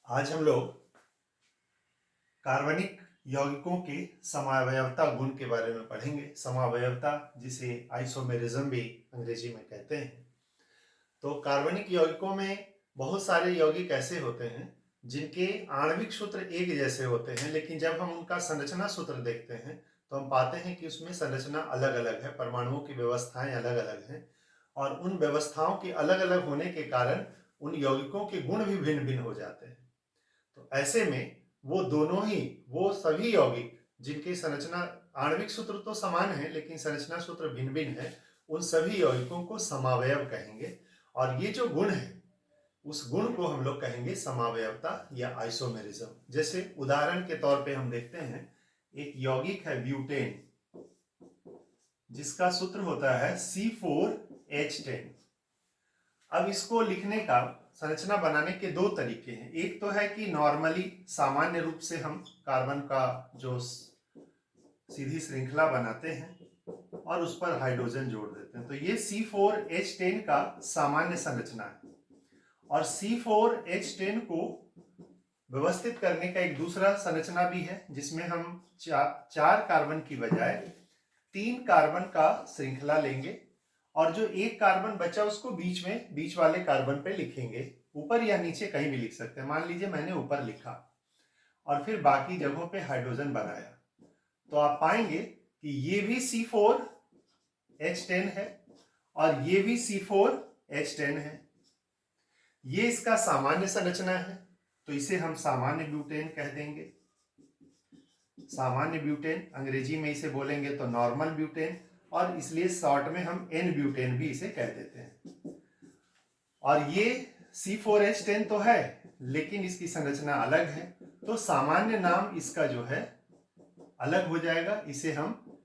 आज हम लोग कार्बनिक यौगिकों के समावयवता गुण के बारे में पढ़ेंगे। समावयवता जिसे आइसोमेरिज्म भी अंग्रेजी में कहते हैं। तो कार्बनिक यौगिकों में बहुत सारे यौगिक ऐसे होते हैं जिनके आणविक सूत्र एक जैसे होते हैं, लेकिन जब हम उनका संरचना सूत्र देखते हैं तो हम पाते हैं कि उसमें संरचना अलग अलग है, परमाणुओं की व्यवस्थाएं अलग अलग हैं और उन व्यवस्थाओं के अलग अलग होने के कारण उन यौगिकों के गुण भी भिन्न भिन्न हो जाते हैं। तो ऐसे में वो सभी यौगिक जिनकी संरचना आणविक सूत्र तो समान है लेकिन संरचना सूत्र भिन्न भिन्न है, उन सभी यौगिकों को समावयव कहेंगे। और ये जो गुण है उस गुण को हम लोग कहेंगे समावयवता या आइसोमेरिज्म। जैसे उदाहरण के तौर पे हम देखते हैं, एक यौगिक है ब्यूटेन, जिसका सूत्र होता है C4H10। अब इसको लिखने का, संरचना बनाने के दो तरीके हैं। एक तो है कि नॉर्मली सामान्य रूप से हम कार्बन का जो सीधी श्रृंखला बनाते हैं और उस पर हाइड्रोजन जोड़ देते हैं। तो ये C4H10 का सामान्य संरचना है। और C4H10 को व्यवस्थित करने का एक दूसरा संरचना भी है, जिसमें हम चार कार्बन की बजाय 3 कार्बन का श्रृंखला लेंगे और जो एक कार्बन बचा उसको बीच वाले कार्बन पे लिखेंगे। ऊपर या नीचे कहीं भी लिख सकते हैं। मान लीजिए मैंने ऊपर लिखा और फिर बाकी जगहों पे हाइड्रोजन बनाया, तो आप पाएंगे कि ये भी C4H10 है और ये भी C4H10 है। ये इसका सामान्य संरचना है, तो इसे हम सामान्य ब्यूटेन कह देंगे। सामान्य ब्यूटेन, अंग्रेजी में इसे बोलेंगे तो नॉर्मल ब्यूटेन, और इसलिए शॉर्ट में हम N ब्यूटेन भी इसे कह देते हैं। और ये C4H10 तो है लेकिन इसकी संरचना अलग है, तो सामान्य नाम इसका जो है अलग हो जाएगा। इसे हम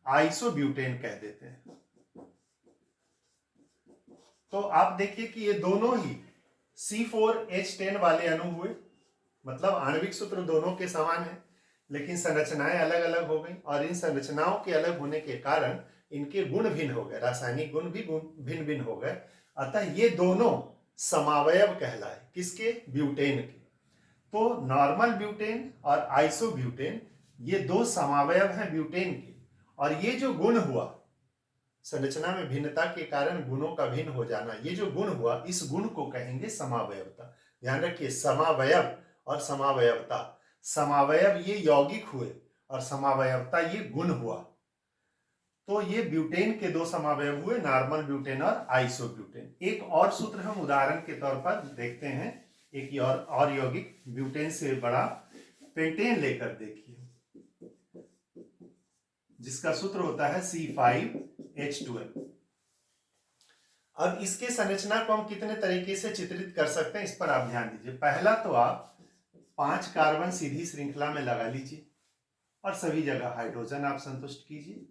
आइसोब्यूटेन कह देते हैं। तो आप देखिए कि ये दोनों ही C4H10 वाले अणु हुए, मतलब आणविक सूत्र दोनों के समान है लेकिन संरचनाएं अलग अलग हो गई, और इन संरचनाओं के अलग होने के कारण इनके गुण भिन्न हो गए, रासायनिक गुण भी भिन्न भिन्न हो गए। अतः ये दोनों समावयव कहलाए, किसके? ब्यूटेन के। तो नॉर्मल ब्यूटेन और आइसोब्यूटेन ये दो समावयव हैं ब्यूटेन के, और ये जो गुण हुआ संरचना में भिन्नता के कारण गुणों का भिन्न हो जाना, ये जो गुण हुआ इस गुण को कहेंगे समावयवता। ध्यान रखिए, समावयव और समावयवता। समावयव ये यौगिक हुए और समावयवता ये गुण हुआ। तो ये ब्यूटेन के दो समावयव हुए, नॉर्मल ब्यूटेन और आइसोब्यूटेन। एक और सूत्र हम उदाहरण के तौर पर देखते हैं। एक और यौगिक ब्यूटेन से बड़ा पेंटेन लेकर देखिए, जिसका सूत्र होता है C5H12। अब इसके संरचना को हम कितने तरीके से चित्रित कर सकते हैं, इस पर आप ध्यान दीजिए। पहला तो आप 5 कार्बन सीधी श्रृंखला में लगा लीजिए और सभी जगह हाइड्रोजन आप संतुष्ट कीजिए,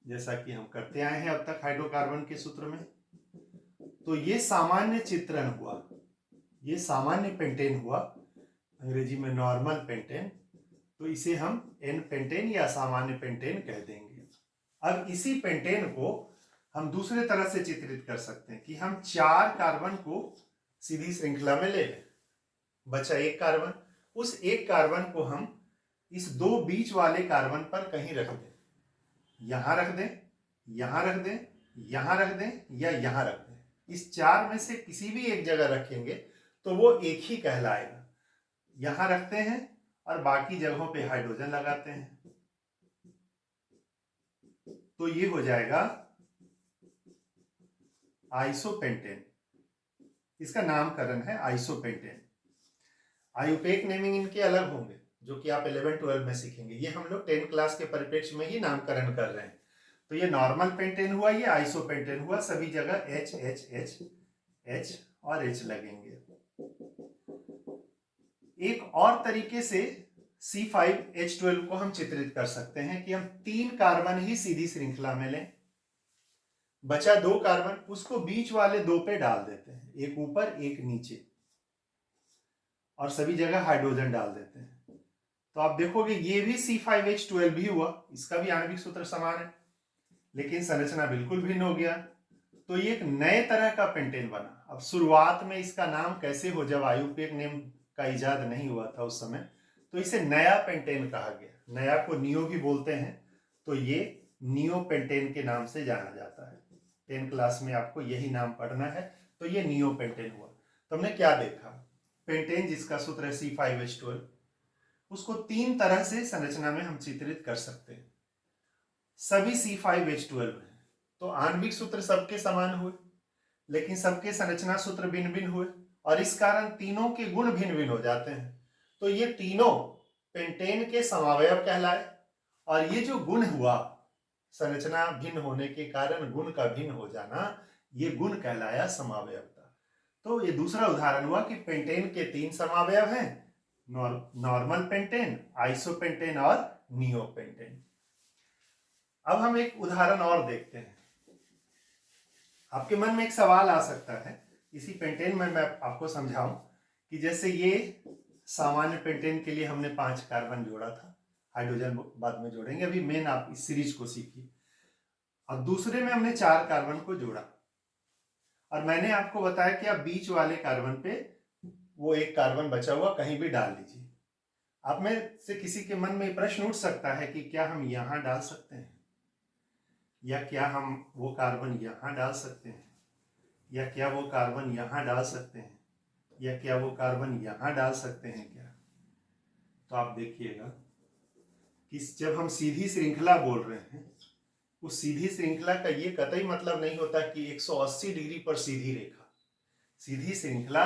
जैसा कि हम करते आए हैं अब तक हाइड्रोकार्बन के सूत्र में। तो ये सामान्य चित्रण हुआ, ये सामान्य पेंटेन हुआ, अंग्रेजी में नॉर्मल पेंटेन। तो इसे हम N पेंटेन या सामान्य पेंटेन कह देंगे। अब इसी पेंटेन को हम दूसरे तरह से चित्रित कर सकते हैं कि हम 4 कार्बन को सीधी श्रृंखला में ले लें, बचा एक कार्बन। उस एक कार्बन को हम इस दो बीच वाले कार्बन पर कहीं रख दें, यहां रख दें, यहां रख दें, यहां रख दें या यहां रख दें। इस 4 में से किसी भी एक जगह रखेंगे तो वो एक ही कहलाएगा। यहां रखते हैं और बाकी जगहों पे हाइड्रोजन लगाते हैं, तो ये हो जाएगा आइसोपेंटेन। इसका नामकरण है आइसोपेंटेन। आयुपेक नेमिंग इनके अलग होंगे, जो कि आप 11-12 में सीखेंगे। ये हम लोग 10 क्लास के परिप्रेक्ष्य में ही नामकरण कर रहे हैं। तो ये नॉर्मल पेंटेन हुआ, ये आइसोपेंटेन हुआ। सभी जगह H H H H और H लगेंगे। एक और तरीके से C5H12 को हम चित्रित कर सकते हैं कि हम 3 कार्बन ही सीधी श्रृंखला में लें, बचा 2 कार्बन, उसको बीच वाले 2 पे डाल देते हैं, एक ऊपर एक नीचे, और सभी जगह हाइड्रोजन डाल देते हैं। तो आप देखोगे ये भी C5H12 भी हुआ, इसका भी आणविक सूत्र समान है लेकिन संरचना बिल्कुल भिन्न हो गया। तो ये एक नए तरह का पेंटेन बना। अब शुरुआत में इसका नाम कैसे हो, जब आयुपेक नेम का इजाद नहीं हुआ था उस समय, तो इसे नया पेंटेन कहा गया। नया को नियो भी बोलते हैं, तो ये नियो पेंटेन के नाम से जाना जाता है। 10 क्लास में आपको यही नाम पढ़ना है, तो ये नियो पेंटेन हुआ। तो हमने क्या देखा, पेंटेन जिसका सूत्र है C5H12, उसको 3 तरह से संरचना में हम चित्रित कर सकते हैं। सभी C5H12 हैं, तो आणविक सूत्र सबके समान हुए, लेकिन सबके संरचना सूत्र भिन्न भिन्न हुए, और इस कारण तीनों के गुण भिन्न भिन्न हो जाते हैं। तो ये तीनों पेंटेन के समवयव कहलाए, और ये जो गुण हुआ संरचना भिन्न होने के कारण गुण का भिन्न हो जाना, ये गुण कहलाया समावयवता। तो ये दूसरा उदाहरण हुआ कि पेंटेन के 3 समावयव हैं, नॉर्मल पेंटेन, आइसोपेंटेन और नियोपेंटेन। अब हम एक उदाहरण और देखते हैं। आपके मन में एक सवाल आ सकता है, इसी पेंटेन में मैं आपको समझाऊं कि जैसे ये सामान्य पेंटेन के लिए हमने 5 कार्बन जोड़ा था, हाइड्रोजन बाद में जोड़ेंगे, अभी मेन आप इस सीरीज को सीखिए। और दूसरे में हमने 4 कार्बन को जोड़ा, और मैंने आपको बताया कि आप बीच वाले कार्बन पे वो एक कार्बन बचा हुआ कहीं भी डाल दीजिए। आप में से किसी के मन में प्रश्न उठ सकता है कि क्या हम यहां डाल सकते हैं, या क्या हम वो कार्बन यहां डाल सकते हैं, या क्या वो कार्बन यहां डाल सकते हैं, या क्या वो कार्बन यहां डाल सकते हैं क्या। तो आप देखिएगा कि जब हम सीधी श्रृंखला बोल रहे हैं, उस सीधी श्रृंखला का ये कतई मतलब नहीं होता कि 180 डिग्री पर सीधी रेखा। सीधी श्रृंखला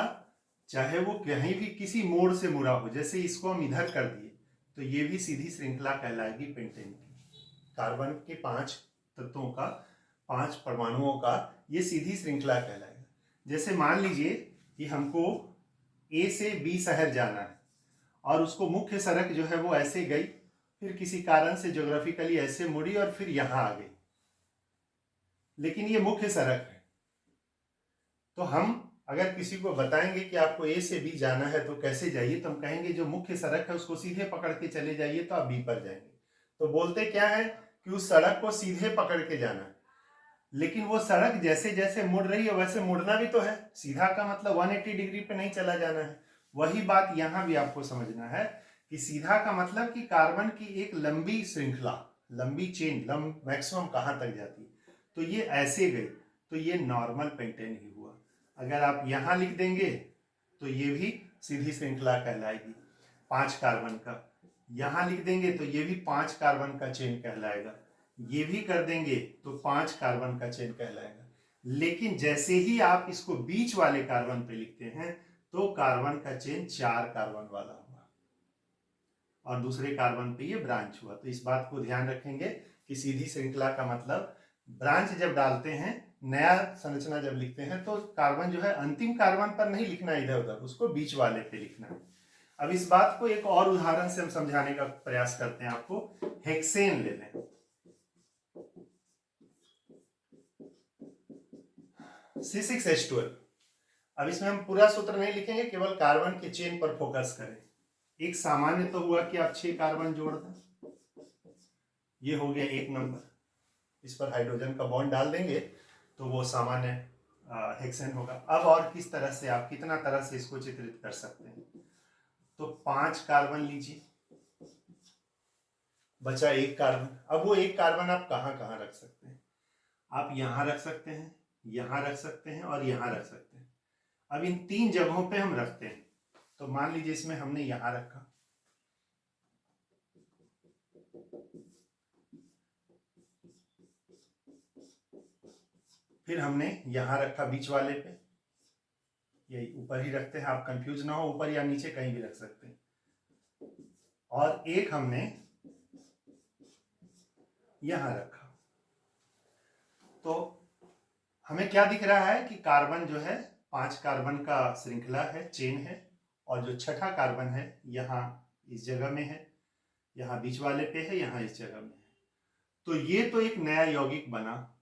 चाहे वो कहीं भी किसी मोड़ से मुड़ा हो, जैसे इसको हम इधर कर दिए तो ये भी सीधी श्रृंखला कहलाएगी पेंटेन की। कार्बन के 5 तत्वों का, 5 परमाणुओं का ये सीधी श्रृंखला कहलाएगा। जैसे मान लीजिए कि हमको ए से बी शहर जाना है, और उसको मुख्य सड़क जो है वो ऐसे गई, फिर किसी कारण से ज्योग्राफिकली ऐसे मुड़ी और फिर यहां आ गई, लेकिन ये मुख्य सड़क है। तो हम अगर किसी को बताएंगे कि आपको ए से बी जाना है तो कैसे जाइए, तो हम कहेंगे जो मुख्य सड़क है उसको सीधे पकड़ के चले जाइए तो आप बी पर जाएंगे। तो बोलते क्या है कि उस सड़क को सीधे पकड़ के जाना है, लेकिन वो सड़क जैसे जैसे मुड़ रही है वैसे मुड़ना भी तो है। सीधा का मतलब 180 डिग्री पे नहीं चला जाना है। वही बात यहाँ भी आपको समझना है कि सीधा का मतलब कि कार्बन की एक लंबी श्रृंखला, लंबी चेन, मैक्सिमम कहाँ तक जाती है, तो ये ऐसे गई, तो ये नॉर्मल पेंटेन ही हुआ। अगर आप यहाँ लिख देंगे तो ये भी सीधी श्रृंखला कहलाएगी 5 कार्बन का, यहाँ लिख देंगे तो ये भी 5 कार्बन का चेन कहलाएगा, ये भी कर देंगे तो 5 कार्बन का चेन कहलाएगा। लेकिन जैसे ही आप इसको बीच वाले कार्बन पे लिखते हैं तो कार्बन का चेन 4 कार्बन वाला हुआ, और दूसरे कार्बन पे ये ब्रांच हुआ। तो इस बात को ध्यान रखेंगे कि सीधी श्रृंखला का मतलब ब्रांच जब डालते हैं, नया संरचना जब लिखते हैं, तो कार्बन जो है अंतिम कार्बन पर नहीं लिखना इधर उधर, उसको बीच वाले पे लिखना है। अब इस बात को एक और उदाहरण से हम समझाने का प्रयास करते हैं आपको। हेक्सेन ले लें, C6H12। अब इसमें हम पूरा सूत्र नहीं लिखेंगे, केवल कार्बन के चेन पर फोकस करें। एक सामान्य तो हुआ कि आप 6 कार्बन जोड़ दें, ये हो गया 1 नंबर। इस पर हाइड्रोजन का बॉन्ड डाल देंगे तो वो सामान्य हेक्सेन होगा। अब और किस तरह से आप कितना तरह से इसको चित्रित कर सकते हैं, तो 5 कार्बन लीजिए, बचा 1 कार्बन। अब वो 1 कार्बन आप कहाँ कहाँ रख सकते हैं, आप यहाँ रख सकते हैं, यहाँ रख सकते हैं और यहाँ रख सकते हैं। अब इन 3 जगहों पे हम रखते हैं, तो मान लीजिए इसमें हमने यहाँ रखा, फिर हमने यहाँ रखा बीच वाले पे, यही ऊपर ही रखते हैं, आप कंफ्यूज ना हो, ऊपर या नीचे कहीं भी रख सकते हैं। और एक हमने यहाँ रखा। तो हमें क्या दिख रहा है कि कार्बन जो है 5 कार्बन का श्रृंखला है, चेन है, और जो छठा कार्बन है यहाँ इस जगह में है, यहाँ बीच वाले पे है, यहाँ इस जगह में है। तो ये तो एक नया यौगिक बना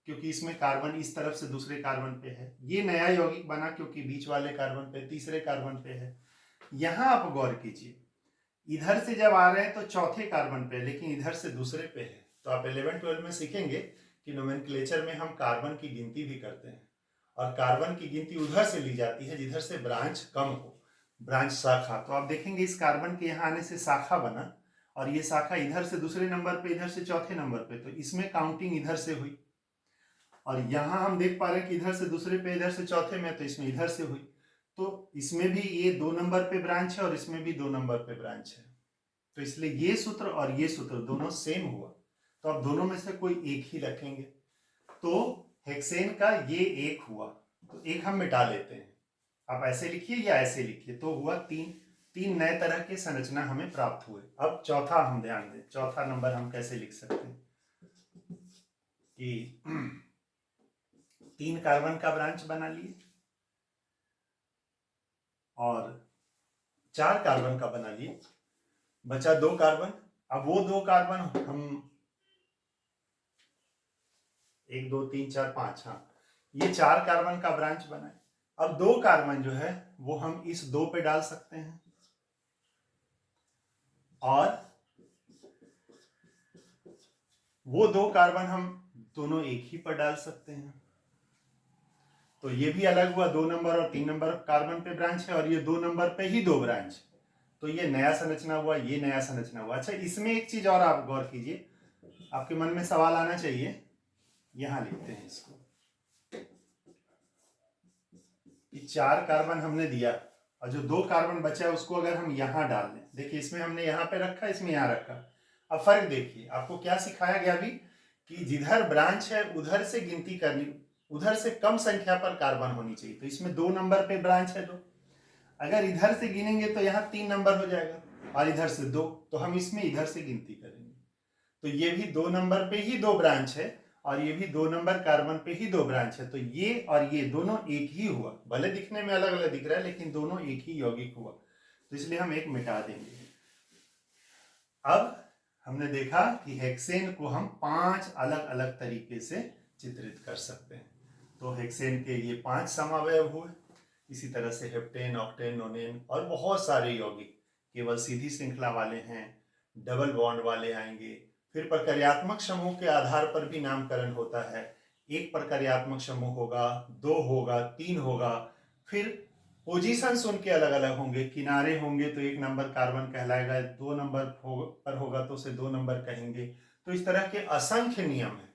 क्योंकि इसमें कार्बन इस तरफ से दूसरे कार्बन पे है। ये नया यौगिक बना क्योंकि बीच वाले कार्बन पे, तीसरे कार्बन पे है। यहाँ आप गौर कीजिए, इधर से जब आ रहे हैं तो चौथे कार्बन पे, लेकिन इधर से दूसरे पे है। तो आप 11-12 में सीखेंगे कि नोमेनक्लेचर में हम कार्बन की गिनती भी करते हैं, और कार्बन की गिनती उधर से ली जाती है जिधर से ब्रांच कम हो। ब्रांच शाखा। तो आप देखेंगे इस कार्बन के यहाँ आने से शाखा बना, और ये शाखा इधर से दूसरे नंबर पे, इधर से चौथे नंबर पे, तो इसमें काउंटिंग इधर से हुई। और यहाँ हम देख पा रहे हैं कि इधर से दूसरे पे, इधर से चौथे में, तो इसमें इधर से हुई। तो इसमें भी ये 2 नंबर पे ब्रांच है और इसमें भी 2 नंबर पे ब्रांच है। तो इसलिए ये सूत्र और ये सूत्र दोनों सेम हुआ। तो अब दोनों में से कोई एक ही रखेंगे। तो हेक्सेन का ये एक हुआ, तो एक हम मिटा लेते हैं। आप ऐसे लिखिए या ऐसे लिखिए, तो हुआ 3 नए तरह के संरचना हमें प्राप्त हुए। अब चौथा हम ध्यान दें, चौथा नंबर हम कैसे लिख सकते हैं कि 3 कार्बन का ब्रांच बना लिए और 4 कार्बन का बना लिए, बचा 2 कार्बन। अब वो 2 कार्बन हम 1 2 3 4 5, हाँ, ये 4 कार्बन का ब्रांच बनाए। अब 2 कार्बन जो है वो हम इस 2 पे डाल सकते हैं, और वो 2 कार्बन हम दोनों एक ही पर डाल सकते हैं। तो ये भी अलग हुआ, 2 नंबर और 3 नंबर कार्बन पे ब्रांच है, और ये 2 नंबर पे ही 2 ब्रांच। तो ये नया संरचना हुआ, ये नया संरचना हुआ। अच्छा, इसमें एक चीज और आप गौर कीजिए, आपके मन में सवाल आना चाहिए। यहां लिखते हैं इसको कि 4 कार्बन हमने दिया, और जो 2 कार्बन बचा है उसको अगर हम यहां डाल दें, देखिए इसमें हमने यहां पे रखा, इसमें यहां रखा। अब फर्क देखिए, आपको क्या सिखाया गया अभी कि जिधर ब्रांच है उधर से गिनती करनी, उधर से कम संख्या पर कार्बन होनी चाहिए। तो इसमें 2 नंबर पे ब्रांच है 2, अगर इधर से गिनेंगे तो यहाँ 3 नंबर हो जाएगा, और इधर से 2, तो हम इसमें इधर से गिनती करेंगे। तो ये भी 2 नंबर पे ही 2 ब्रांच है, और ये भी 2 नंबर कार्बन पे ही 2 ब्रांच है। तो ये और ये दोनों एक ही हुआ, भले दिखने में अलग अलग दिख रहा है लेकिन दोनों एक ही यौगिक हुआ। तो इसलिए हम एक मिटा देंगे। अब हमने देखा कि हेक्सेन को हम 5 अलग अलग तरीके से चित्रित कर सकते हैं। तो हेक्सेन के ये 5 समावयव हुए। इसी तरह से हेप्टेन, ऑक्टेन, नोनेन और बहुत सारे यौगिक केवल सीधी श्रृंखला वाले हैं, डबल बॉन्ड वाले आएंगे। फिर प्रकार्यात्मक समूह के आधार पर भी नामकरण होता है। एक प्रकार्यात्मक समूह होगा, 2 होगा, 3 होगा। फिर पोजीशंस उनके अलग अलग होंगे, किनारे होंगे तो 1 नंबर कार्बन कहलाएगा, 2 नंबर पर होगा तो उसे 2 नंबर कहेंगे। तो इस तरह के असंख्य नियम हैं,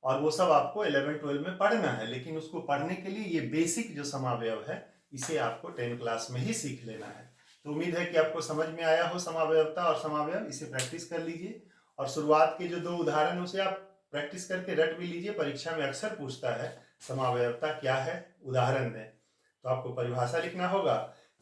और वो सब आपको 11-12 में पढ़ना है। लेकिन उसको पढ़ने के लिए ये बेसिक जो समावयव है इसे आपको 10 क्लास में ही सीख लेना है। तो उम्मीद है कि आपको समझ में आया हो समावयवता और समावयव। इसे प्रैक्टिस कर लीजिए, और शुरुआत के जो 2 उदाहरण उसे आप प्रैक्टिस करके रट भी लीजिए। परीक्षा में अक्सर पूछता है समावयवता क्या है, उदाहरण दें। तो आपको परिभाषा लिखना होगा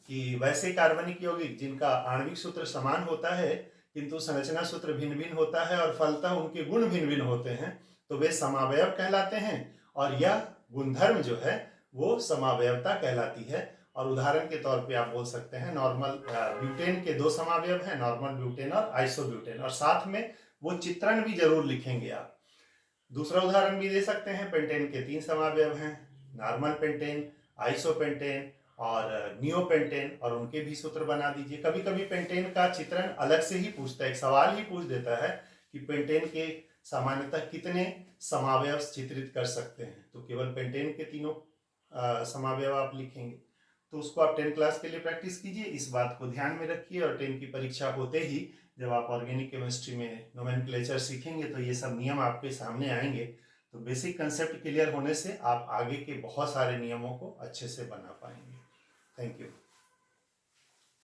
कि वैसे कार्बनिक यौगिक जिनका आणविक सूत्र समान होता है किंतु संरचना सूत्र भिन्न भिन्न होता है और फलतः उनके गुण भिन्न भिन्न होते हैं, तो वे समावयव कहलाते हैं, और यह गुणधर्म जो है वो समावयवता कहलाती है। और उदाहरण के तौर पे आप बोल सकते हैं नॉर्मल ब्यूटेन के 2 समावयव हैं, नॉर्मल ब्यूटेन और आइसोब्यूटेन, और साथ में वो चित्रण भी जरूर लिखेंगे आप। दूसरा उदाहरण भी दे सकते हैं, पेंटेन के 3 समावयव हैं, नॉर्मल पेंटेन, आइसोपेंटेन और नियोपेंटेन, और उनके भी सूत्र बना दीजिए। कभी कभी पेंटेन का चित्रण अलग से ही पूछता है, एक सवाल ही पूछ देता है कि पेंटेन के सामान्यतः कितने समावयव चित्रित कर सकते हैं, तो केवल पेंटेन के 3 समावयव आप लिखेंगे। तो उसको आप 10 क्लास के लिए प्रैक्टिस कीजिए, इस बात को ध्यान में रखिए। और 10 की परीक्षा होते ही जब आप ऑर्गेनिक केमिस्ट्री में नोमेनक्लेचर सीखेंगे तो ये सब नियम आपके सामने आएंगे। तो बेसिक कंसेप्ट क्लियर होने से आप आगे के बहुत सारे नियमों को अच्छे से बना पाएंगे। Thank you.